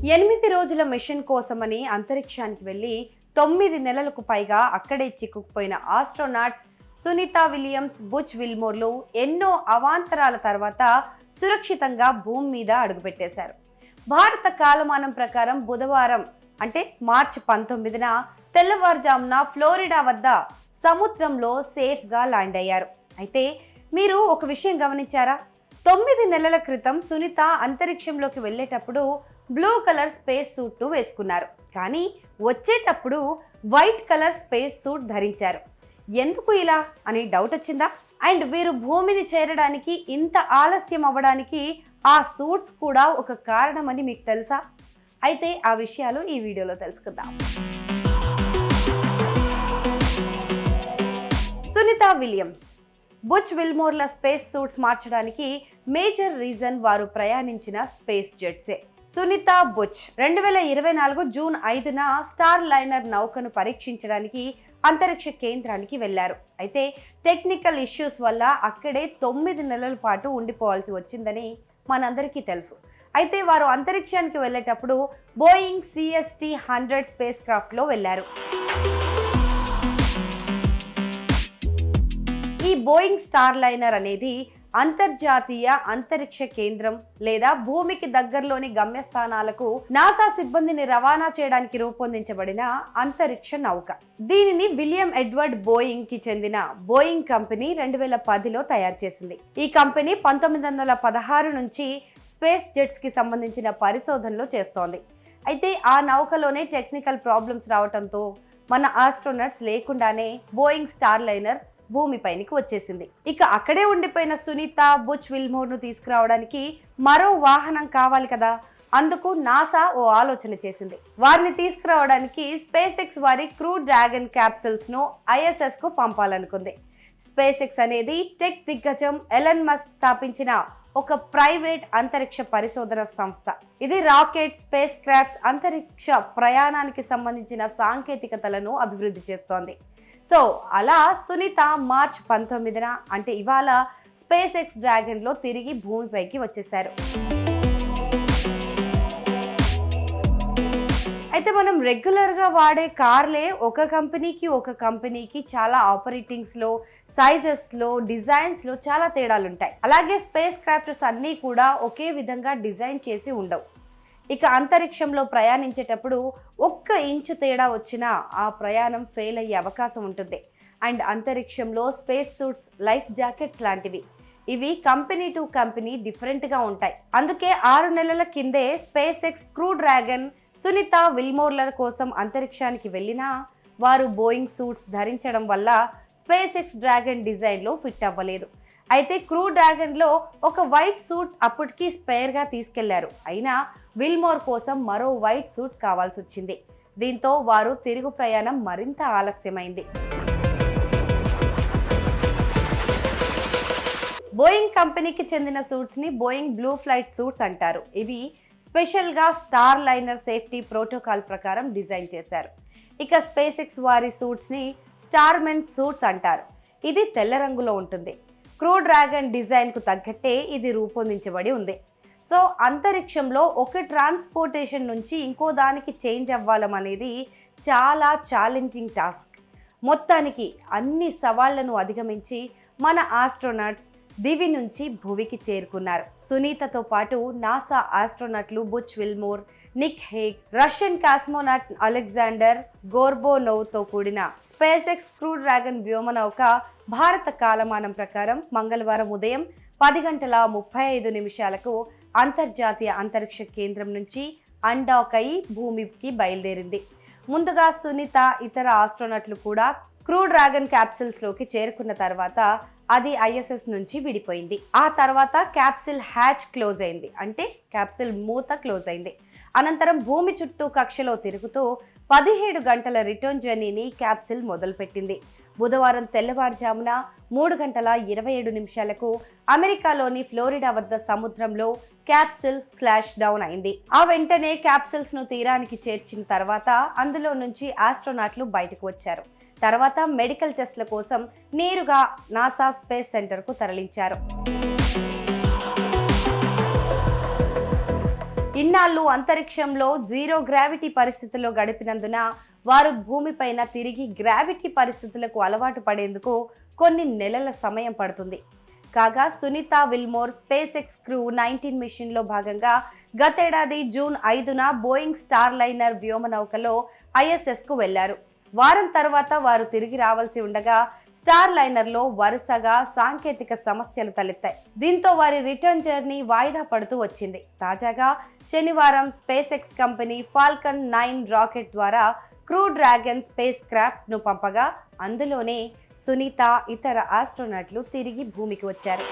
8 రోజుల మిషన్ కోసమని అంతరిక్షానికి వెళ్లి 9 నెలలకు పైగా అక్కడే చిక్కుకుపోయిన ఆస్ట్రోనాట్స్ సునీత విలియమ్స్, బుచ్ విల్మోర్లు ఎన్నో అవాంతరాల తర్వాత సురక్షితంగా భూమి మీద అడుగుపెట్టేశారు. భారత కాలమానం ప్రకారం బుధవారం అంటే మార్చి 19న తెల్లవారుజామున ఫ్లోరిడా వద్ద సముద్రంలో సేఫ్గా ల్యాండ్ అయ్యారు. అయితే మీరు ఒక విషయం గమనించారా? 9 నెలల క్రితం సునీత అంతరిక్షంలోకి వెళ్ళేటప్పుడు బ్లూ కలర్ స్పేస్ సూట్ను వేసుకున్నారు, కానీ వచ్చేటప్పుడు వైట్ కలర్ స్పేస్ సూట్ ధరించారు. ఎందుకు ఇలా అని డౌట్ వచ్చిందా? అండ్ వీరు భూమిని చేరడానికి ఇంత ఆలస్యం అవ్వడానికి ఆ సూట్స్ కూడా ఒక కారణమని మీకు తెలుసా? అయితే ఆ విషయాలు ఈ వీడియోలో తెలుసుకుందాం. సునీత విలియమ్స్, బుచ్ విల్మోర్ల స్పేస్ సూట్స్ మార్చడానికి మేజర్ రీజన్ వారు ప్రయాణించిన స్పేస్ జెట్సే. సునీత, బుచ్ 2024 జూన్ 5న స్టార్ లైనర్ నౌకను పరీక్షించడానికి అంతరిక్ష కేంద్రానికి వెళ్లారు. అయితే టెక్నికల్ ఇష్యూస్ వల్ల అక్కడే 9 నెలల పాటు ఉండిపోవాల్సి వచ్చిందని మనందరికీ తెలుసు. అయితే వారు అంతరిక్షానికి వెళ్ళేటప్పుడు బోయింగ్ CST-100 స్పేస్ క్రాఫ్ట్లో వెళ్లారు. ఈ బోయింగ్ స్టార్ లైనర్ అనేది అంతర్జాతీయ అంతరిక్ష కేంద్రం లేదా భూమికి దగ్గరలోని గమ్యస్థానాలకు నాసా సిబ్బందిని రవాణా చేయడానికి రూపొందించబడిన అంతరిక్ష నౌక. దీనిని విలియం ఎడ్వర్డ్ బోయింగ్ కి చెందిన బోయింగ్ కంపెనీ 2010లో తయారు చేసింది. ఈ కంపెనీ 1916 నుంచి స్పేస్ జెట్స్ కి సంబంధించిన పరిశోధనలు చేస్తోంది. అయితే ఆ నౌకలోనే టెక్నికల్ ప్రాబ్లమ్స్ రావడంతో మన ఆస్ట్రోనట్స్ లేకుండానే బోయింగ్ స్టార్ లైనర్ భూమిపైనికి వచ్చేసింది. ఇక అక్కడే ఉండిపోయిన సునీత, బుచ్ విల్మోర్ను తీసుకురావడానికి మరో వాహనం కావాలి కదా. అందుకు నాసా ఓ ఆలోచన చేసింది. వారిని తీసుకురావడానికి స్పేస్ ఎక్స్ వారి క్రూ డ్రాగన్ క్యాప్సూల్స్ ను ISS కు పంపాలనుకుంది. స్పేస్ ఎక్స్ అనేది టెక్ దిగ్గజం ఎలన్ మస్క్ స్థాపించిన ఒక ప్రైవేట్ అంతరిక్ష పరిశోధన సంస్థ. ఇది రాకెట్, స్పేస్ క్రాఫ్ట్స్, అంతరిక్ష ప్రయాణానికి సంబంధించిన సాంకేతికతలను అభివృద్ధి చేస్తోంది. సో అలా సునీత మార్చ్ 19న అంటే ఇవాళ స్పేస్ ఎక్స్ డ్రాగన్లో తిరిగి భూమిపైకి వచ్చేశారు. అయితే మనం రెగ్యులర్గా వాడే కార్లే ఒక కంపెనీకి చాలా ఆపరేటింగ్స్లో, సైజెస్లో, డిజైన్స్లో చాలా తేడాలు ఉంటాయి. అలాగే స్పేస్ క్రాఫ్ట్స్ అన్నీ కూడా ఒకే విధంగా డిజైన్ చేసి ఉండవు. ఇక అంతరిక్షంలో ప్రయాణించేటప్పుడు 1 ఇంచు తేడా వచ్చినా ఆ ప్రయాణం ఫెయిల్ అయ్యే అవకాశం ఉంటుంది. అండ్ అంతరిక్షంలో స్పేస్ సూట్స్ లైఫ్ జాకెట్స్ లాంటివి. ఇవి కంపెనీ టు కంపెనీ డిఫరెంట్గా ఉంటాయి. అందుకే 6 నెలల కిందే SpaceX Crew Dragon Sunita విల్మోర్ల కోసం అంతరిక్షానికి వెళ్ళినా వారు బోయింగ్ సూట్స్ ధరించడం వల్ల స్పేస్ ఎక్స్ డ్రాగన్ డిజైన్లో ఫిట్ అవ్వలేదు. అయితే క్రూ డ్రాగన్లో ఒక వైట్ సూట్ అప్పటికి స్పేర్గా తీసుకెళ్లారు. అయినా విల్మోర్ కోసం మరో వైట్ సూట్ కావాల్సి వచ్చింది. దీంతో వారు తిరుగు ప్రయాణం మరింత ఆలస్యమైంది. బోయింగ్ కంపెనీకి చెందిన సూట్స్ని బోయింగ్ బ్లూ ఫ్లైట్ సూట్స్ అంటారు. ఇవి స్పెషల్గా స్టార్ లైనర్ సేఫ్టీ ప్రోటోకాల్ ప్రకారం డిజైన్ చేశారు. ఇక స్పేస్ ఎక్స్ వారి సూట్స్ని స్టార్మెన్ సూట్స్ అంటారు. ఇది తెల్ల రంగులో ఉంటుంది. క్రూ డ్రాగన్ డిజైన్కు తగ్గట్టే ఇది రూపొందించబడి ఉంది. సో అంతరిక్షంలో ఒక ట్రాన్స్పోర్టేషన్ నుంచి ఇంకో దానికి చేంజ్ అవ్వడం అనేది చాలా ఛాలెంజింగ్ టాస్క్. మొత్తానికి అన్ని సవాళ్లను అధిగమించి మన ఆస్ట్రోనాట్స్ దివి నుంచి భూమికి చేరుకున్నారు. సునీతతో పాటు నాసా ఆస్ట్రోనట్లు Butch Wilmore, Nick Hague, Russian cosmonaut Alexander గోర్బోనోవ్తో కూడిన స్పేస్ ఎక్స్ క్రూ డ్రాగన్ వ్యోమనౌక భారత కాలమానం ప్రకారం మంగళవారం ఉదయం 10:35 అంతర్జాతీయ అంతరిక్ష కేంద్రం నుంచి అన్డాక్ అయి భూమికి బయలుదేరింది. ముందుగా సునీత, ఇతర ఆస్ట్రోనట్లు కూడా క్రూ డ్రాగన్ క్యాప్సూల్స్లోకి చేరుకున్న తర్వాత అది ISS నుంచి విడిపోయింది. ఆ తర్వాత క్యాప్సిల్ హ్యాచ్ క్లోజ్ అయింది, అంటే క్యాప్సిల్ మూత క్లోజ్ అయింది. అనంతరం భూమి చుట్టూ కక్షలో తిరుగుతూ 17 గంటల రిటర్న్ జర్నీని క్యాప్సిల్ మొదలుపెట్టింది. బుధవారం తెల్లవారుజామున 3:27 అమెరికాలోని ఫ్లోరిడా వద్ద సముద్రంలో క్యాప్సిల్ స్లాష్ డౌన్ అయింది. ఆ వెంటనే క్యాప్సిల్స్ ను తీరానికి చేర్చిన తర్వాత అందులో నుంచి ఆస్ట్రోనాట్లు బయటకు వచ్చారు. తర్వాత మెడికల్ టెస్ట్ల కోసం నేరుగా నాసా స్పేస్ సెంటర్కు తరలించారు. ఇన్నాళ్ళు అంతరిక్షంలో జీరో గ్రావిటీ పరిస్థితుల్లో గడిపినందున వారు భూమిపైన తిరిగి గ్రావిటీ పరిస్థితులకు అలవాటు పడేందుకు కొన్ని నెలల సమయం పడుతుంది. కాగా Sunita Wilmore SpaceX crew 19 మిషన్లో భాగంగా గతేడాది జూన్ 5న బోయింగ్ స్టార్ లైనర్ వ్యోమనౌకలో ISSకు వెళ్లారు. వారం తర్వాత వారు తిరిగి రావాల్సి ఉండగా స్టార్ లైనర్లో వరుసగా సాంకేతిక సమస్యలు తలెత్తాయి. దీంతో వారి రిటర్న్ జర్నీ వాయిదా పడుతూ వచ్చింది. తాజాగా శనివారం space X company Falcon 9 rocket ద్వారా క్రూ డ్రాగన్ స్పేస్ క్రాఫ్ట్ను పంపగా అందులోనే సునీత ఇతర ఆస్ట్రోనట్లు తిరిగి భూమికి వచ్చారు.